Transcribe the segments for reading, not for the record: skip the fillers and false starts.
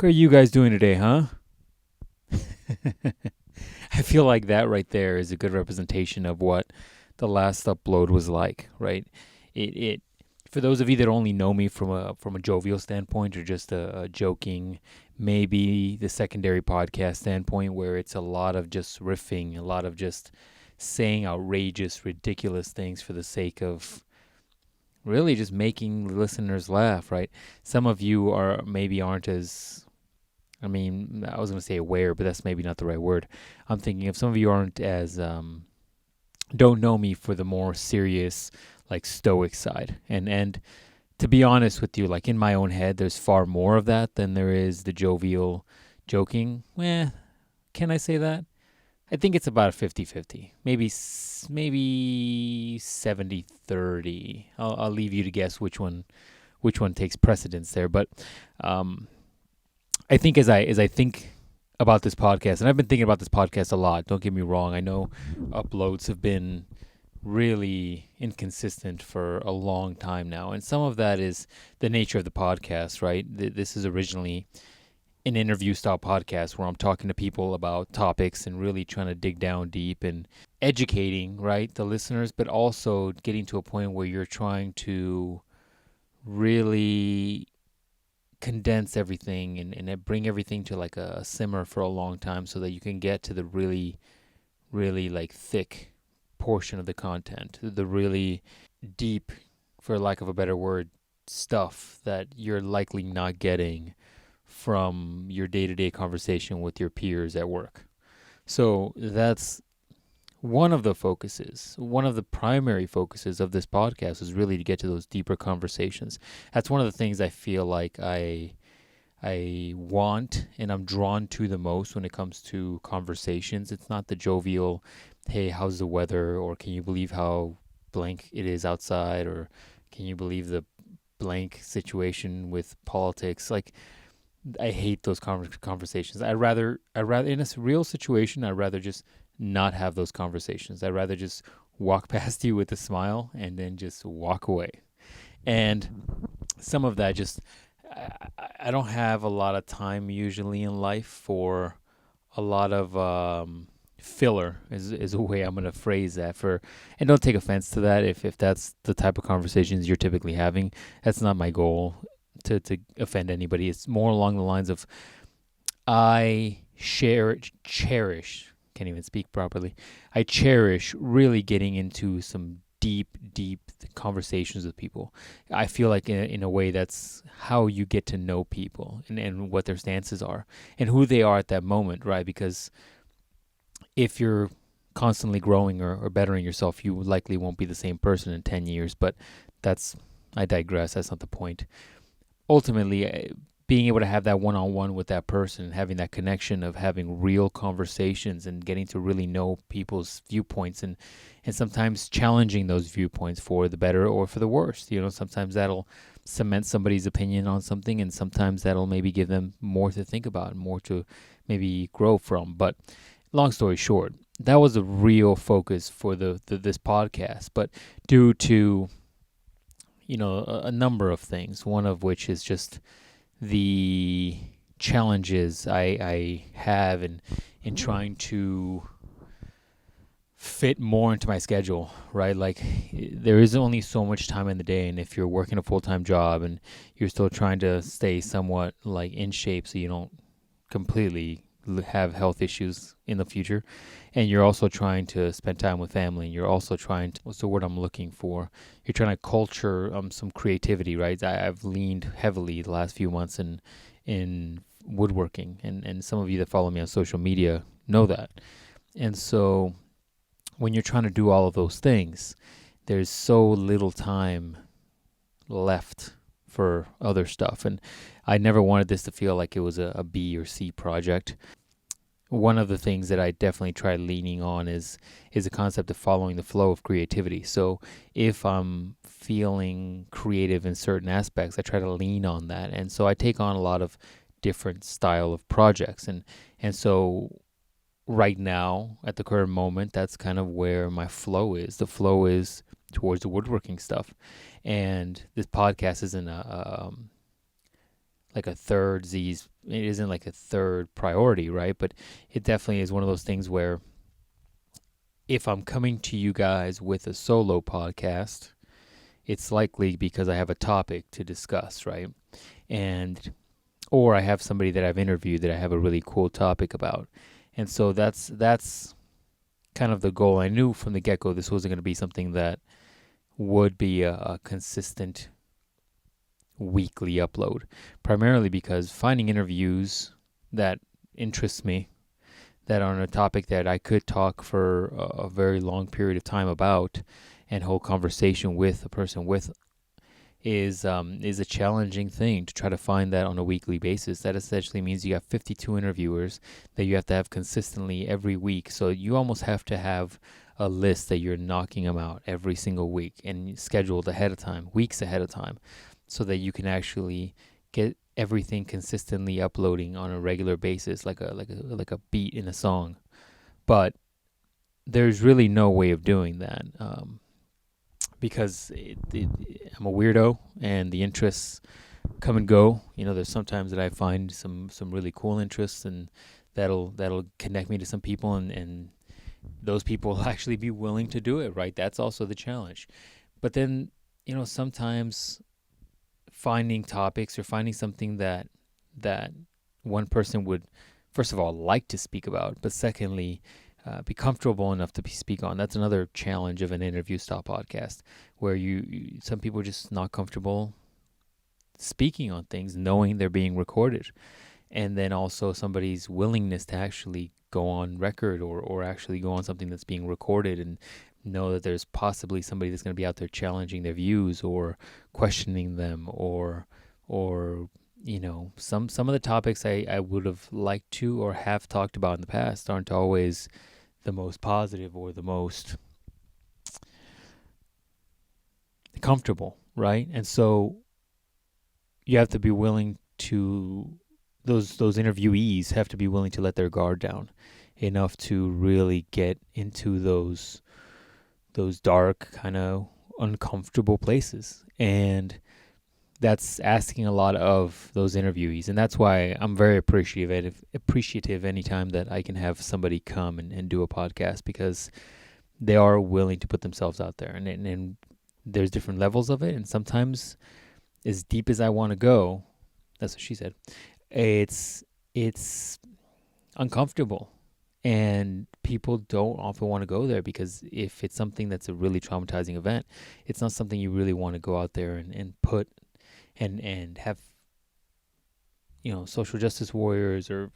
fuck are you guys doing today, huh? I feel like that right there is a good representation of what the last upload was like, right? It for those of you that only know me from a jovial standpoint or just a joking, maybe the secondary podcast standpoint where it's a lot of just riffing, a lot of just saying outrageous, ridiculous things for the sake of really just making listeners laugh, right? Some of you aren't as I was going to say aware, but that's maybe not the right word. I'm thinking of some of you aren't as, don't know me for the more serious, like stoic side. And to be honest with you, like in my own head, there's far more of that than there is the jovial joking. Can I say that? I think it's about a 50-50, maybe 70-30. I'll leave you to guess which one takes precedence there. But I think as I think about this podcast, and I've been thinking about this podcast a lot. Don't get me wrong. I know uploads have been really inconsistent for a long time now, and some of that is the nature of the podcast, right? This is originally an interview style podcast where I'm talking to people about topics and really trying to dig down deep and educating, right, the listeners, but also getting to a point where you're trying to really condense everything and bring everything to like a simmer for a long time so that you can get to the really, really like thick portion of the content, the really deep, for lack of a better word, stuff that you're likely not getting from your day-to-day conversation with your peers at work. So that's one of the primary focuses of this podcast is really to get to those deeper conversations. That's one of the things I feel like I want and I'm drawn to the most when it comes to conversations. It's not the jovial, hey, how's the weather? Or can you believe how blank it is outside? Or can you believe the blank situation with politics? Like, I hate those conversations. I'd rather in a real situation, I'd rather just not have those conversations. I'd rather just walk past you with a smile and then just walk away. And some of that just, I don't have a lot of time usually in life for a lot of filler is a way I'm going to phrase that and don't take offense to that if that's the type of conversations you're typically having. That's not my goal to offend anybody. It's more along the lines of I cherish, can't even speak properly. I cherish really getting into some deep conversations with people. I feel like in a way that's how you get to know people and what their stances are and who they are at that moment, right? Because if you're constantly growing or bettering yourself, you likely won't be the same person in 10 years, but I digress. That's not the point. Ultimately, being able to have that one-on-one with that person, having that connection of having real conversations and getting to really know people's viewpoints and sometimes challenging those viewpoints for the better or for the worse. Sometimes that'll cement somebody's opinion on something and sometimes that'll maybe give them more to think about, more to maybe grow from. But long story short, that was a real focus for this podcast. But due to a number of things, one of which is just the challenges I have in trying to fit more into my schedule, right? Like there is only so much time in the day, and if you're working a full-time job and you're still trying to stay somewhat like in shape so you don't completely have health issues in the future, and you're also trying to spend time with family, and you're also trying to, what's the word I'm looking for? You're trying to culture some creativity, right? I've leaned heavily the last few months in woodworking, and some of you that follow me on social media know that. And so when you're trying to do all of those things, there's so little time left for other stuff. And I never wanted this to feel like it was a B or C project. One of the things that I definitely try leaning on is the concept of following the flow of creativity. So if I'm feeling creative in certain aspects, I try to lean on that. And so I take on a lot of different style of projects. And so right now, at the current moment, that's kind of where my flow is. The flow is towards the woodworking stuff. And this podcast isn't like a third Z's. It isn't like a third priority, right? But it definitely is one of those things where if I'm coming to you guys with a solo podcast, it's likely because I have a topic to discuss, right? And or I have somebody that I've interviewed that I have a really cool topic about. And so that's kind of the goal. I knew from the get-go this wasn't going to be something that would be a consistent weekly upload, primarily because finding interviews that interest me, that are on a topic that I could talk for a very long period of time about and hold conversation with a person with is a challenging thing to try to find that on a weekly basis. That essentially means you have 52 interviewers that you have to have consistently every week. So you almost have to have a list that you're knocking them out every single week and scheduled ahead of time, weeks ahead of time, so that you can actually get everything consistently uploading on a regular basis, like a beat in a song. But there's really no way of doing that. Because I'm a weirdo and the interests come and go. You know, there's sometimes that I find some really cool interests and that'll connect me to some people and those people will actually be willing to do it, right? That's also the challenge. But then, you know, sometimes finding topics or finding something that one person would, first of all, like to speak about, but secondly, be comfortable enough to speak on. That's another challenge of an interview style podcast, where some people are just not comfortable speaking on things, knowing they're being recorded, and then also somebody's willingness to actually go on record or actually go on something that's being recorded and know that there's possibly somebody that's going to be out there challenging their views or questioning them or you know, some of the topics I would have liked to or have talked about in the past aren't always the most positive or the most comfortable, right? And so you have to be willing to, those interviewees have to be willing to let their guard down enough to really get into those dark, kind of uncomfortable places. And that's asking a lot of those interviewees. And that's why I'm very appreciative anytime that I can have somebody come and do a podcast, because they are willing to put themselves out there. And there's different levels of it. And sometimes as deep as I want to go, that's what she said, it's uncomfortable. And people don't often want to go there because if it's something that's a really traumatizing event, it's not something you really want to go out there and put and have, you know, social justice warriors or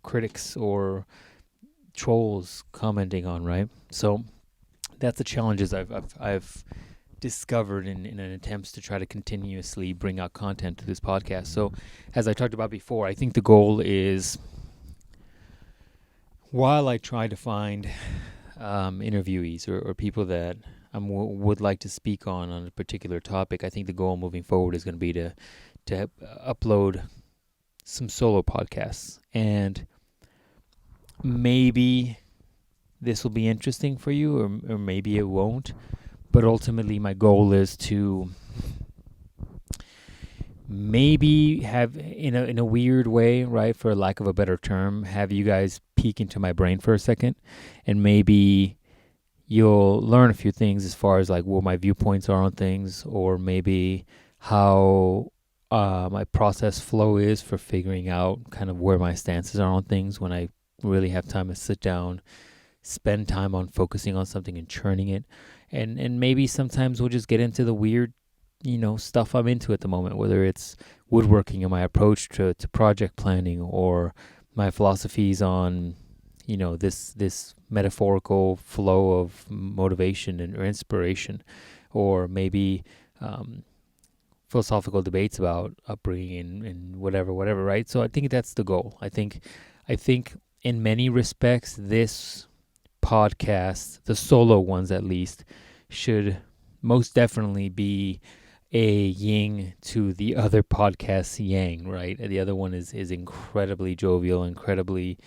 critics or trolls commenting on, right? So that's the challenges I've discovered in an attempt to try to continuously bring out content to this podcast. So as I talked about before, I think the goal is, while I try to find interviewees or people that I would like to speak on a particular topic, I think the goal moving forward is going to be to upload some solo podcasts. And maybe this will be interesting for you, or maybe it won't. But ultimately, my goal is to maybe have, in a weird way, right, for lack of a better term, have you guys peek into my brain for a second, and maybe you'll learn a few things as far as like what my viewpoints are on things, or maybe how my process flow is for figuring out kind of where my stances are on things when I really have time to sit down, spend time on focusing on something and churning it. And maybe sometimes we'll just get into the weird, you know, stuff I'm into at the moment, whether it's woodworking and my approach to project planning, or my philosophies on, you know, this metaphorical flow of motivation or inspiration, or maybe philosophical debates about upbringing and whatever, right? So I think that's the goal. I think in many respects, this podcast, the solo ones at least, should most definitely be a yin to the other podcast's yang, right? The other one is incredibly jovial, incredibly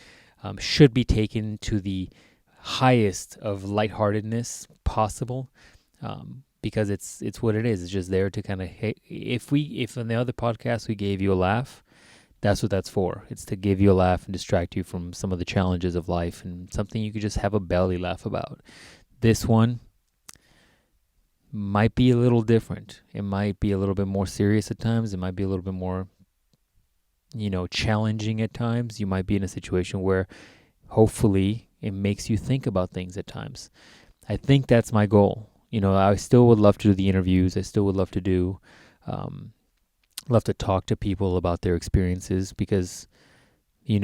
should be taken to the highest of lightheartedness possible. because it's what it is. It's just there to kind of, if in the other podcast we gave you a laugh, that's what that's for. It's to give you a laugh and distract you from some of the challenges of life, and something you could just have a belly laugh about. This one might be a little different. It might be a little bit more serious at times. It might be a little bit more, challenging at times. You might be in a situation where hopefully it makes you think about things at times. I think that's my goal. I still would love to do the interviews. I still would love to love to talk to people about their experiences, because, we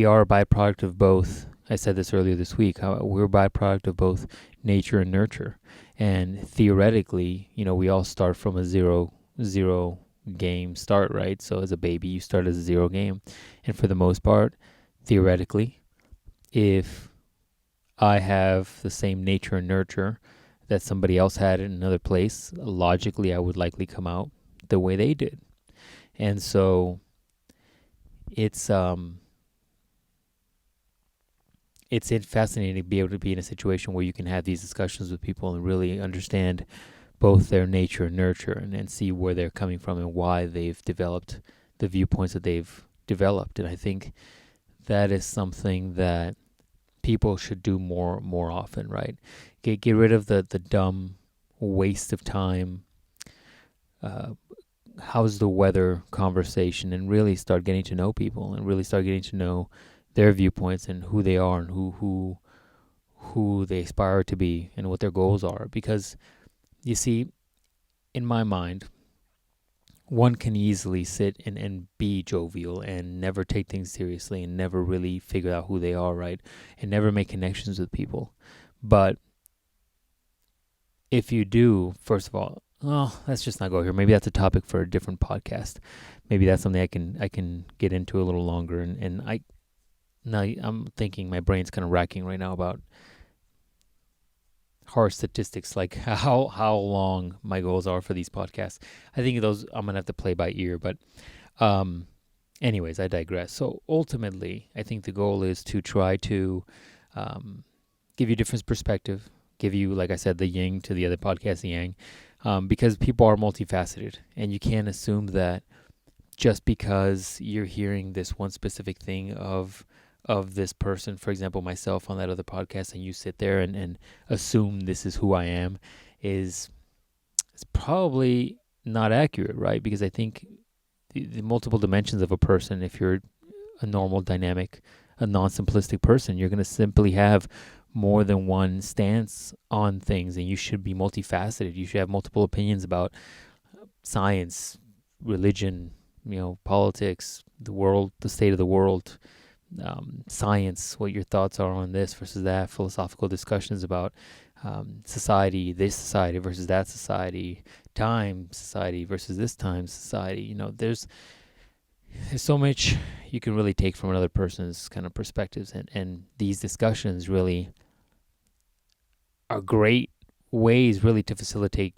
are a byproduct of both. I said this earlier this week. We're a byproduct of both nature and nurture. And theoretically, we all start from a zero game start, right? So as a baby, you start as a zero game. And for the most part, theoretically, if I have the same nature and nurture that somebody else had in another place, logically, I would likely come out the way they did. And so it's fascinating to be able to be in a situation where you can have these discussions with people and really understand both their nature and nurture, and see where they're coming from and why they've developed the viewpoints that they've developed. And I think that is something that people should do more often, right? Get rid of the dumb waste of time, how's the weather conversation, and really start getting to know people, and really start getting to know their viewpoints and who they are, and who they aspire to be, and what their goals are. Because you see, in my mind, one can easily sit and be jovial and never take things seriously and never really figure out who they are, right? And never make connections with people. But if you do, first of all, let's just not go here. Maybe that's a topic for a different podcast. Maybe that's something I can get into a little longer. And I'm thinking, my brain's kind of racking right now about hard statistics, like how long my goals are for these podcasts. I think those I'm gonna have to play by ear, but anyways, I digress. So ultimately, I think the goal is to try to give you different perspective, give you, like I said, the yin to the other podcast, the yang, because people are multifaceted, and you can't assume that just because you're hearing this one specific thing of this person, for example, myself on that other podcast, and you sit there and assume this is who I am, it's probably not accurate, right? Because I think the multiple dimensions of a person, if you're a normal, dynamic, a non-simplistic person, you're going to simply have more than one stance on things, and you should be multifaceted. You should have multiple opinions about science, religion, politics, the world, the state of the world, science, what your thoughts are on this versus that, philosophical discussions about society, this society versus that society, time society versus this time society. There's so much you can really take from another person's kind of perspectives, and these discussions really are great ways really to facilitate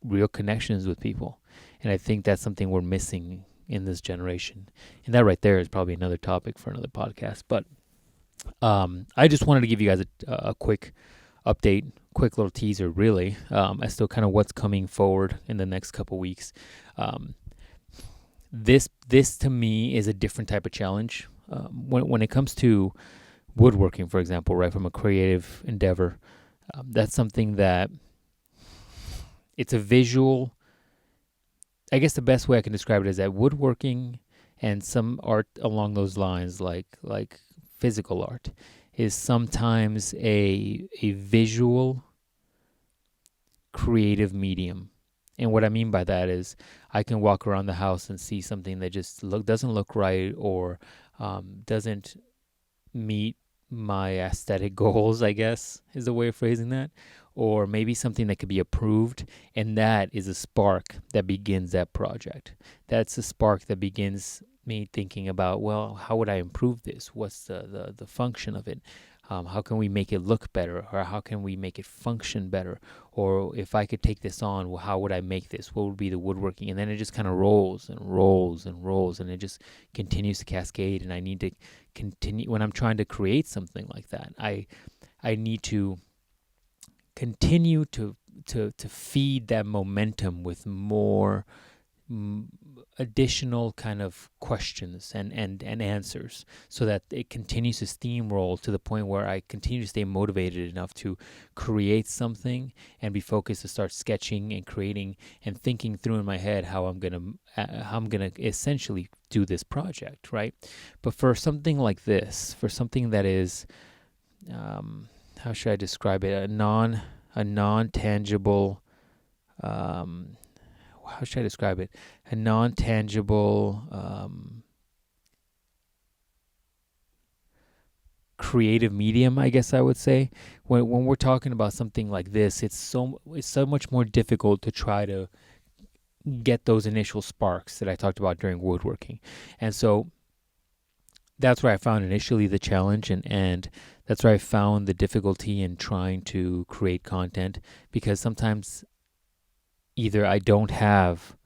real connections with people. And I think that's something we're missing in this generation. And that right there is probably another topic for another podcast. But I just wanted to give you guys a quick update, quick little teaser, really, as to kind of what's coming forward in the next couple weeks. This to me is a different type of challenge. When it comes to woodworking, for example, right, from a creative endeavor, that's something that it's a visual. I guess the best way I can describe it is that woodworking and some art along those lines, like physical art, is sometimes a visual creative medium. And what I mean by that is I can walk around the house and see something that just doesn't look right, or doesn't meet my aesthetic goals, I guess is the way of phrasing that. Or maybe something that could be approved, and that is a spark that begins that project. That's a spark that begins me thinking about, well, how would I improve this? What's the function of it? How can we make it look better? Or how can we make it function better? Or if I could take this on, well, how would I make this? What would be the woodworking? And then it just kind of rolls and rolls and rolls, and it just continues to cascade. And I need to continue, when I'm trying to create something like that, I need to continue to to feed that momentum with more additional kind of questions and answers, so that it continues to steamroll to the point where I continue to stay motivated enough to create something and be focused to start sketching and creating and thinking through in my head how I'm gonna essentially do this project, right? But for something like this, for something that is, how should I describe it? A non-tangible, how should I describe it? A non-tangible creative medium, I guess I would say. When we're talking about something like this, it's so much more difficult to try to get those initial sparks that I talked about during woodworking. And so that's where I found initially the challenge, and that's where I found the difficulty in trying to create content, because sometimes either I don't have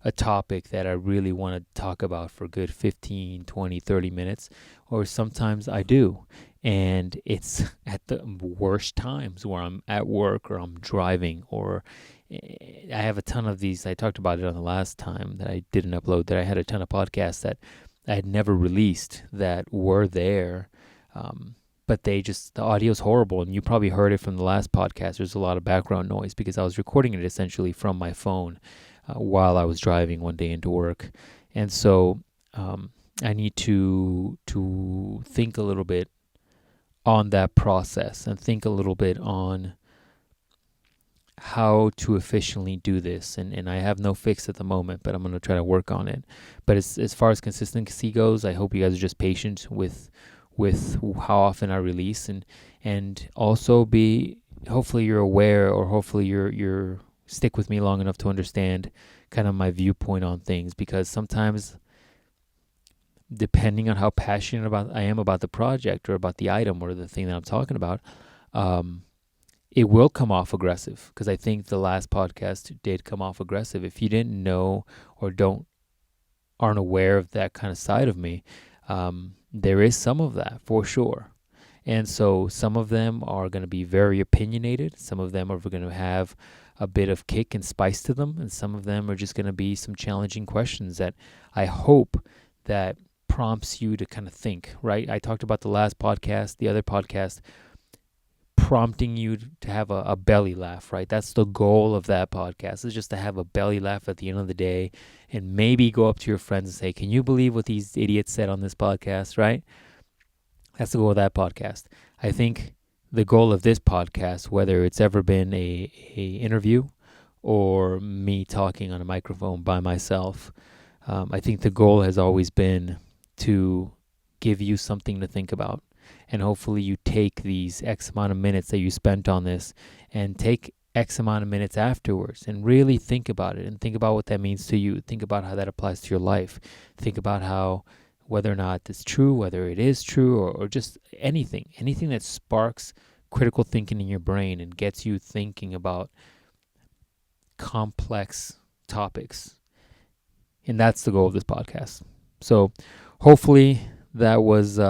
a topic that I really want to talk about for a good 15, 20, 30 minutes, or sometimes I do. And it's at the worst times where I'm at work or I'm driving, or I have a ton of these. I talked about it on the last time that I didn't upload, that I had a ton of podcasts that I had never released that were there. But the audio's horrible, and you probably heard it from the last podcast. There's a lot of background noise because I was recording it essentially from my phone while I was driving one day into work. And so I need to think a little bit on that process and think a little bit on how to efficiently do this. And I have no fix at the moment, but I'm going to try to work on it. But as far as consistency goes, I hope you guys are just patient with how often I release, and also hopefully you're aware, or hopefully you're stick with me long enough to understand kind of my viewpoint on things, because sometimes, depending on how passionate I am about the project or about the item or the thing that I'm talking about, it will come off aggressive, because I think the last podcast did come off aggressive. If you didn't know or aren't aware of that kind of side of me, there is some of that for sure. And so some of them are going to be very opinionated. Some of them are going to have a bit of kick and spice to them. And some of them are just going to be some challenging questions that I hope that prompts you to kind of think, right? I talked about the last podcast, the other podcast, prompting you to have a belly laugh, right? That's the goal of that podcast, is just to have a belly laugh at the end of the day, and maybe go up to your friends and say, can you believe what these idiots said on this podcast, right? That's the goal of that podcast. I think the goal of this podcast, whether it's ever been a interview or me talking on a microphone by myself, I think the goal has always been to give you something to think about. And hopefully you take these X amount of minutes that you spent on this and take X amount of minutes afterwards and really think about it, and think about what that means to you. Think about how that applies to your life. Think about how, whether or not it's true, whether it is true, or just anything that sparks critical thinking in your brain and gets you thinking about complex topics. And that's the goal of this podcast. So hopefully that was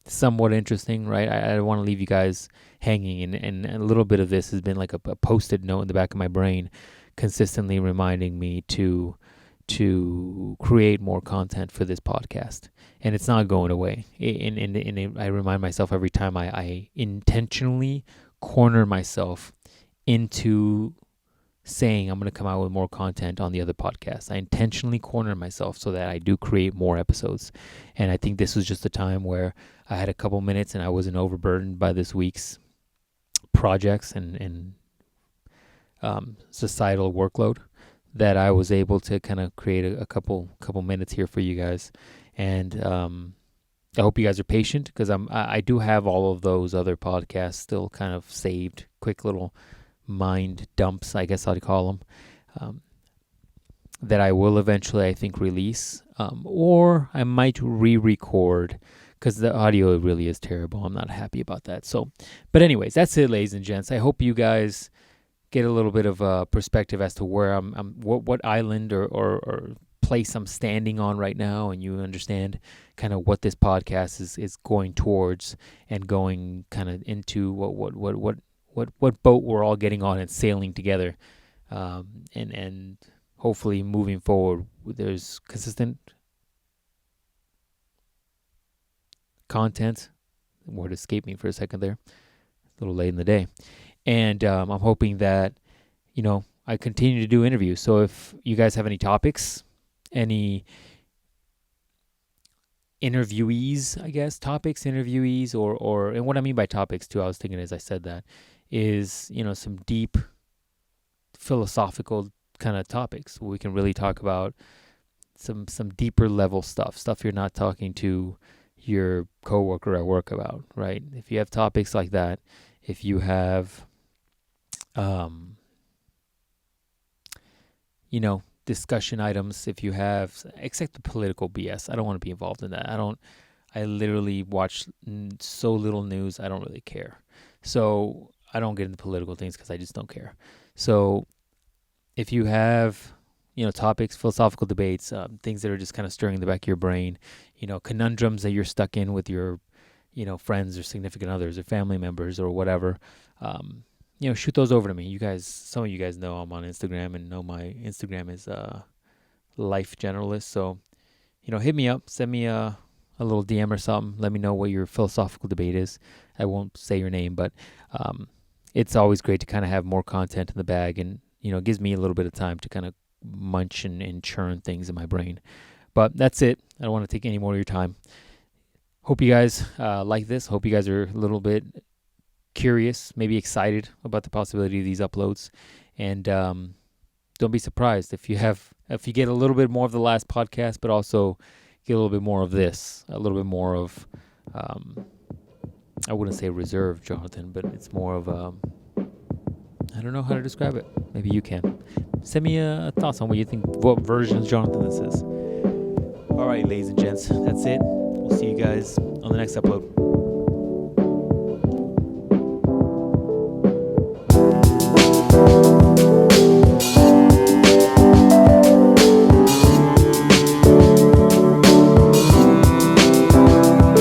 somewhat interesting, right? I don't want to leave you guys hanging, and a little bit of this has been like a post-it note in the back of my brain, consistently reminding me to create more content for this podcast. And it's not going away. And I remind myself every time I intentionally corner myself into saying I'm going to come out with more content on the other podcast. I intentionally corner myself so that I do create more episodes. And I think this was just a time where I had a couple minutes and I wasn't overburdened by this week's projects and societal workload, that I was able to kind of create a couple minutes here for you guys. And I hope you guys are patient, because I do have all of those other podcasts still kind of saved, quick little mind dumps, I guess I'd call them, that I will eventually, I think, release, or I might re-record, because the audio really is terrible. I'm not happy about that. So, but anyways, that's it, ladies and gents. I hope you guys get a little bit of a perspective as to where what island or place I'm standing on right now, and you understand kind of what this podcast is going towards, and going kind of into what boat we're all getting on and sailing together, and hopefully moving forward, there's consistent content. The word escaped me for a second there. A little late in the day, and I'm hoping that I continue to do interviews. So if you guys have any topics, any interviewees, I guess, interviewees, or and what I mean by topics too, I was thinking as I said that, is, some deep philosophical kind of topics where we can really talk about some deeper level stuff you're not talking to your coworker at work about, right? If you have topics like that, if you have, discussion items, if you have, except the political BS, I don't want to be involved in that. I literally watch so little news, I don't really care. So I don't get into political things because I just don't care. So if you have, topics, philosophical debates, things that are just kind of stirring in the back of your brain, conundrums that you're stuck in with your, friends or significant others or family members or whatever, shoot those over to me. Some of you guys know I'm on Instagram and know my Instagram is LifeGeneralist. So, hit me up, send me a little DM or something. Let me know what your philosophical debate is. I won't say your name, but it's always great to kind of have more content in the bag, and it gives me a little bit of time to kind of munch and churn things in my brain. But that's it. I don't want to take any more of your time. Hope you guys like this. Hope you guys are a little bit curious, maybe excited about the possibility of these uploads, and don't be surprised if you get a little bit more of the last podcast, but also get a little bit more of this, a little bit more of I wouldn't say reserved, Jonathan, but it's more of I don't know how to describe it. Maybe you can. Send me thoughts on what you think, what version of Jonathan this is. All right, ladies and gents, that's it. We'll see you guys on the next upload.